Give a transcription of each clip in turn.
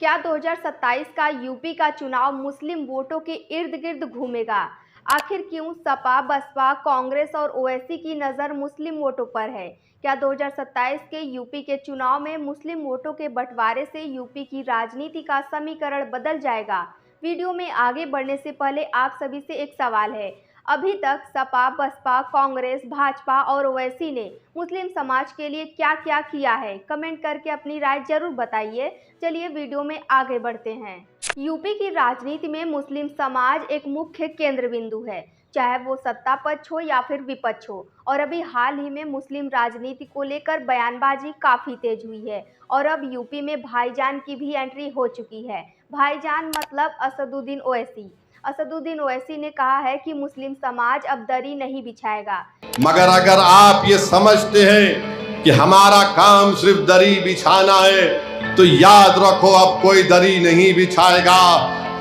क्या 2027 का यूपी का चुनाव मुस्लिम वोटों के इर्द गिर्द घूमेगा? आखिर क्यों सपा, बसपा, कांग्रेस और ओवैसी की नज़र मुस्लिम वोटों पर है? क्या 2027 के यूपी के चुनाव में मुस्लिम वोटों के बंटवारे से यूपी की राजनीति का समीकरण बदल जाएगा? वीडियो में आगे बढ़ने से पहले आप सभी से एक सवाल है। अभी तक सपा, बसपा, कांग्रेस, भाजपा और ओवैसी ने मुस्लिम समाज के लिए क्या-क्या किया है? कमेंट करके अपनी राय जरूर बताइए। चलिए वीडियो में आगे बढ़ते हैं। यूपी की राजनीति में मुस्लिम समाज एक मुख्य केंद्र बिंदु है, चाहे वो सत्ता पक्ष हो या फिर विपक्ष हो। और अभी हाल ही में मुस्लिम राजनीति को लेकर बयानबाजी काफी तेज हुई है और अब यूपी में भाईजान की भी एंट्री हो चुकी है। भाईजान मतलब असदुद्दीन ओवैसी। असदुद्दीन ओवैसी ने कहा है कि मुस्लिम समाज अब दरी नहीं बिछाएगा। मगर अगर आप ये समझते हैं कि हमारा काम सिर्फ दरी बिछाना है, तो याद रखो अब कोई दरी नहीं बिछाएगा।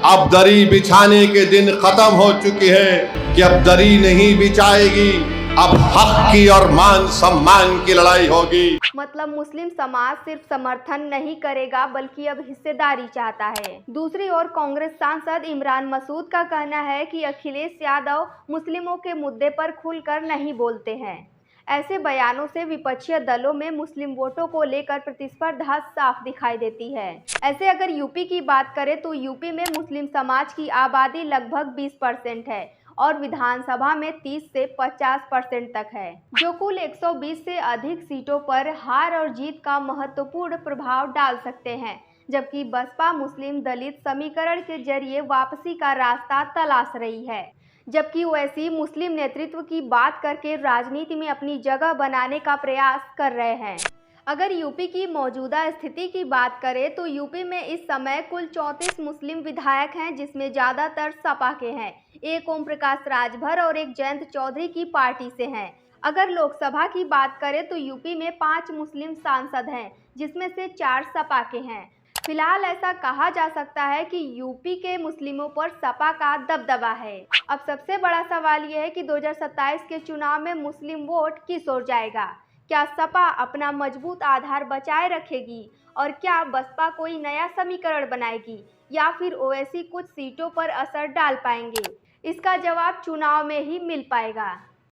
अब दरी बिछाने के दिन खत्म हो चुके हैं कि अब दरी नहीं बिछाएगी। अब हक की और मान सम्मान की लड़ाई होगी। मतलब मुस्लिम समाज सिर्फ समर्थन नहीं करेगा बल्कि अब हिस्सेदारी चाहता है। दूसरी ओर कांग्रेस सांसद इमरान मसूद का कहना है कि अखिलेश यादव मुस्लिमों के मुद्दे पर खुलकर नहीं बोलते हैं। ऐसे बयानों से विपक्षी दलों में मुस्लिम वोटों को लेकर प्रतिस्पर्धा साफ दिखाई देती है। ऐसे अगर यूपी की बात करें तो यूपी में मुस्लिम समाज की आबादी लगभग 20% है और विधानसभा में 30 से 50% तक है, जो कुल 120 से अधिक सीटों पर हार और जीत का महत्वपूर्ण प्रभाव डाल सकते हैं। जबकि बसपा मुस्लिम दलित समीकरण के जरिए वापसी का रास्ता तलाश रही है। जबकि ओवैसी मुस्लिम नेतृत्व की बात करके राजनीति में अपनी जगह बनाने का प्रयास कर रहे हैं। अगर यूपी की मौजूदा स्थिति की बात करें तो यूपी में इस समय कुल 34 मुस्लिम विधायक हैं, जिसमें ज़्यादातर सपा के हैं। एक ओम प्रकाश राजभर और एक जयंत चौधरी की पार्टी से हैं। अगर लोकसभा की बात करें तो यूपी में 5 मुस्लिम सांसद हैं, जिसमें से 4 सपा के हैं। फिलहाल ऐसा कहा जा सकता है कि यूपी के मुस्लिमों पर सपा का दबदबा है। अब सबसे बड़ा सवाल यह है कि 2027 के चुनाव में मुस्लिम वोट किस ओर जाएगा? क्या सपा अपना मजबूत आधार बचाए रखेगी और क्या बसपा कोई नया समीकरण बनाएगी या फिर ओवैसी कुछ सीटों पर असर डाल पाएंगे? इसका जवाब चुनाव में ही मिल पाएगा।